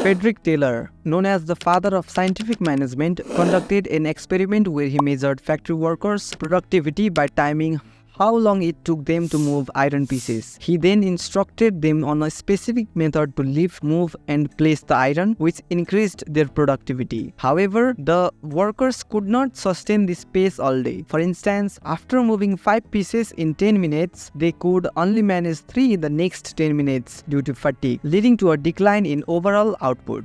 Frederick Taylor, known as the father of scientific management, conducted an experiment where he measured factory workers' productivity by timing how long it took them to move iron pieces. He then instructed them on a specific method to lift, move, and place the iron, which increased their productivity. However, the workers could not sustain this pace all day. For instance, after moving 5 pieces in 10 minutes, they could only manage 3 in the next 10 minutes due to fatigue, leading to a decline in overall output.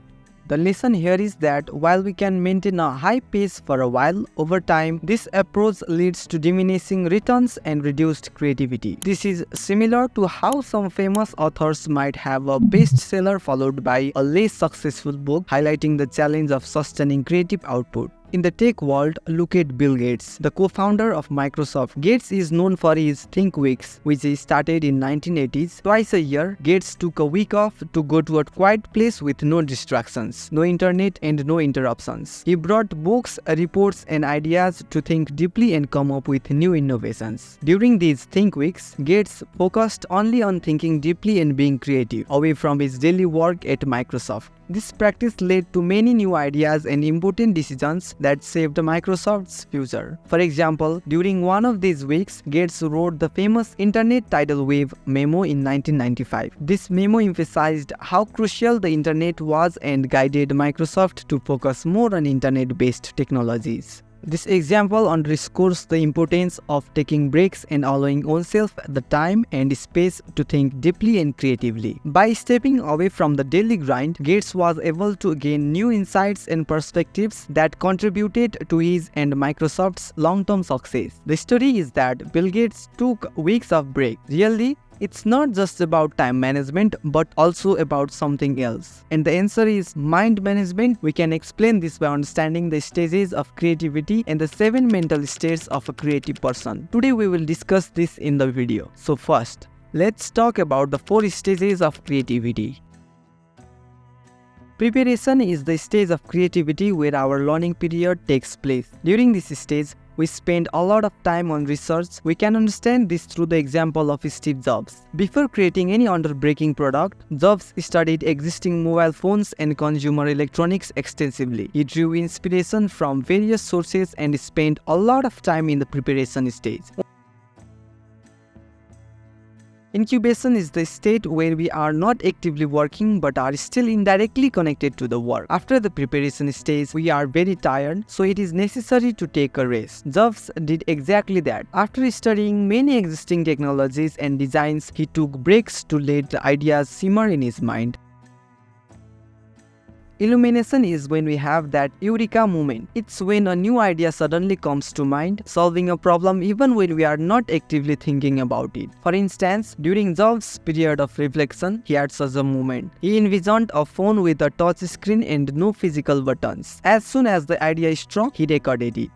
The lesson here is that while we can maintain a high pace for a while, over time, this approach leads to diminishing returns and reduced creativity. This is similar to how some famous authors might have a bestseller followed by a less successful book, highlighting the challenge of sustaining creative output. In the tech world, look at Bill Gates, the co-founder of Microsoft. Gates is known for his Think Weeks, which he started in 1980s. Twice a year, Gates took a week off to go to a quiet place with no distractions, no internet, and no interruptions. He brought books, reports, and ideas to think deeply and come up with new innovations. During these Think Weeks, Gates focused only on thinking deeply and being creative, away from his daily work at Microsoft. This practice led to many new ideas and important decisions that saved Microsoft's future. For example, during one of these weeks, Gates wrote the famous Internet Tidal Wave memo in 1995. This memo emphasized how crucial the Internet was and guided Microsoft to focus more on Internet-based technologies. This example underscores the importance of taking breaks and allowing oneself the time and space to think deeply and creatively. By stepping away from the daily grind, Gates was able to gain new insights and perspectives that contributed to his and Microsoft's long-term success. The story is that Bill Gates took weeks of break. Really, it's not just about time management, but also about something else. And the answer is mind management. We can explain this by understanding the stages of creativity and the 7 mental states of a creative person. Today we will discuss this in the video. So first, let's talk about the 4 stages of creativity. Preparation is the stage of creativity where our learning period takes place. During this stage, we spend a lot of time on research. We can understand this through the example of Steve Jobs. Before creating any underbreaking product, Jobs studied existing mobile phones and consumer electronics extensively. He drew inspiration from various sources and spent a lot of time in the preparation stage. Incubation is the state where we are not actively working but are still indirectly connected to the work. After the preparation stage, we are very tired, so it is necessary to take a rest. Jobs did exactly that. After studying many existing technologies and designs, he took breaks to let the ideas simmer in his mind. Illumination is when we have that eureka moment. It's when a new idea suddenly comes to mind, solving a problem even when we are not actively thinking about it. For instance, during Jobs' period of reflection, he had such a moment. He envisioned a phone with a touch screen and no physical buttons. As soon as the idea struck, he recorded it.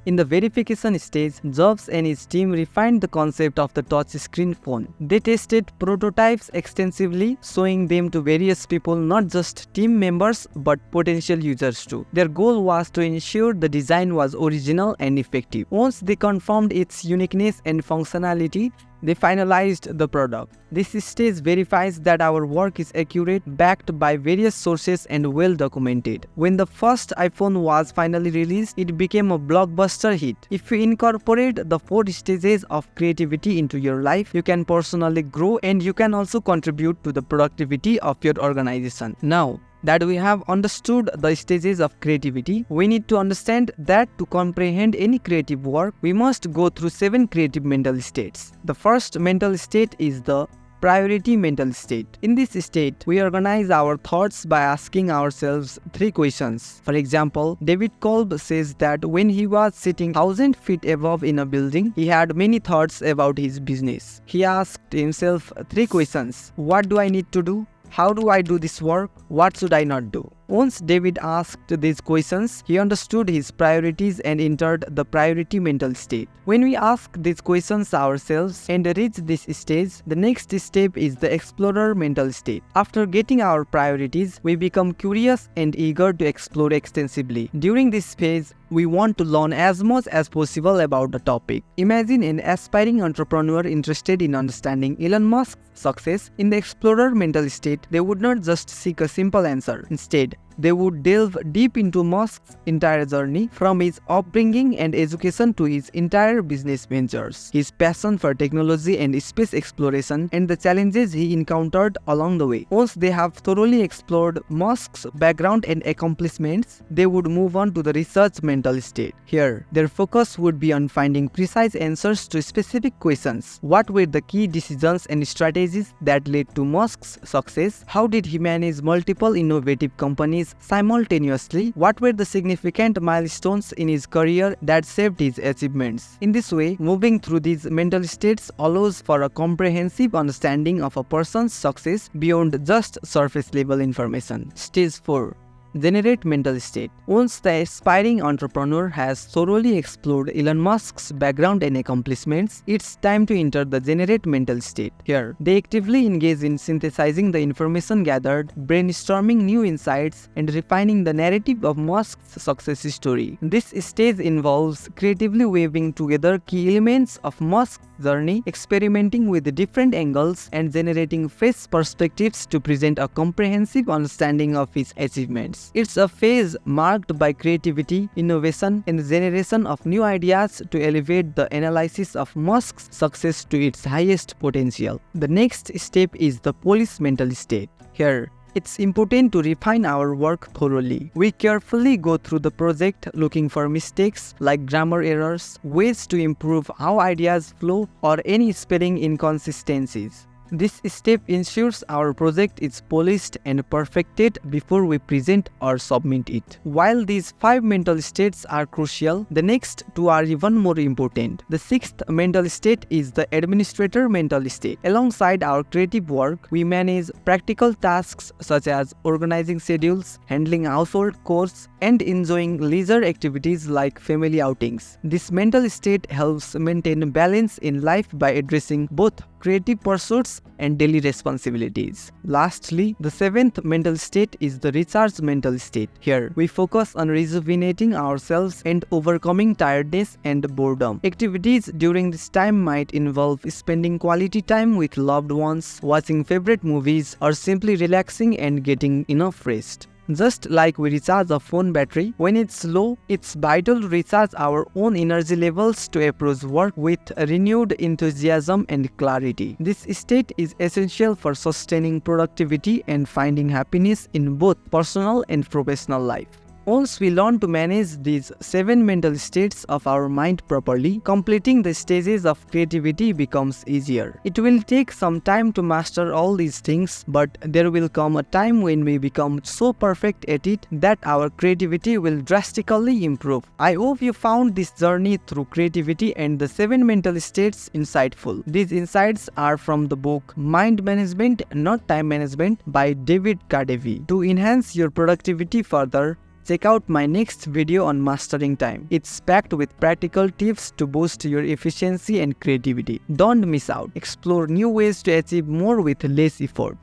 In the verification stage, Jobs and his team refined the concept of the touchscreen phone. They tested prototypes extensively, showing them to various people, not just team members but potential users too. Their goal was to ensure the design was original and effective. Once they confirmed its uniqueness and functionality, they finalized the product. This stage verifies that our work is accurate, backed by various sources and well documented. When the first iPhone was finally released, it became a blockbuster hit. If you incorporate the 4 stages of creativity into your life, you can personally grow and you can also contribute to the productivity of your organization. Now that we have understood the stages of creativity, we need to understand that to comprehend any creative work, we must go through 7 creative mental states. The first mental state is the priority mental state. In this state, we organize our thoughts by asking ourselves 3 questions. For example, David Kolb says that when he was sitting 1,000 feet above in a building, he had many thoughts about his business. He asked himself 3 questions. What do I need to do? How do I do this work? What should I not do? Once David asked these questions, he understood his priorities and entered the priority mental state. When we ask these questions ourselves and reach this stage, the next step is the explorer mental state. After getting our priorities, we become curious and eager to explore extensively. During this phase, we want to learn as much as possible about the topic. Imagine an aspiring entrepreneur interested in understanding Elon Musk's success. In the explorer mental state, they would not just seek a simple answer. Instead, they would delve deep into Musk's entire journey, from his upbringing and education to his entire business ventures, his passion for technology and space exploration, and the challenges he encountered along the way. Once they have thoroughly explored Musk's background and accomplishments, they would move on to the research mental state. Here, their focus would be on finding precise answers to specific questions. What were the key decisions and strategies that led to Musk's success? How did he manage multiple innovative companies simultaneously? What were the significant milestones in his career that shaped his achievements? In this way, moving through these mental states allows for a comprehensive understanding of a person's success beyond just surface level information. Stage 4. Generate mental state. Once the aspiring entrepreneur has thoroughly explored Elon Musk's background and accomplishments, it's time to enter the generate mental state. Here, they actively engage in synthesizing the information gathered, brainstorming new insights, and refining the narrative of Musk's success story. This stage involves creatively weaving together key elements of Musk's journey, experimenting with different angles, and generating fresh perspectives to present a comprehensive understanding of his achievements. It's a phase marked by creativity, innovation, and the generation of new ideas to elevate the analysis of Musk's success to its highest potential. The next step is the polish mental state. Here, it's important to refine our work thoroughly. We carefully go through the project looking for mistakes like grammar errors, ways to improve how ideas flow, or any spelling inconsistencies. This step ensures our project is polished and perfected before we present or submit it. While these 5 mental states are crucial, the next 2 are even more important. The 6th mental state is the administrator mental state. Alongside our creative work, we manage practical tasks such as organizing schedules, handling household chores, and enjoying leisure activities like family outings. This mental state helps maintain balance in life by addressing both creative pursuits and daily responsibilities. Lastly, the 7th mental state is the recharge mental state. Here, we focus on rejuvenating ourselves and overcoming tiredness and boredom. Activities during this time might involve spending quality time with loved ones, watching favorite movies, or simply relaxing and getting enough rest. Just like we recharge a phone battery, when it's low, it's vital to recharge our own energy levels to approach work with renewed enthusiasm and clarity. This state is essential for sustaining productivity and finding happiness in both personal and professional life. Once we learn to manage these 7 mental states of our mind properly, completing the stages of creativity becomes easier. It will take some time to master all these things, but there will come a time when we become so perfect at it that our creativity will drastically improve. I hope you found this journey through creativity and the 7 mental states insightful. These insights are from the book Mind Management, Not Time Management by David Kadavy. To enhance your productivity further, check out my next video on mastering time. It's packed with practical tips to boost your efficiency and creativity. Don't miss out. Explore new ways to achieve more with less effort.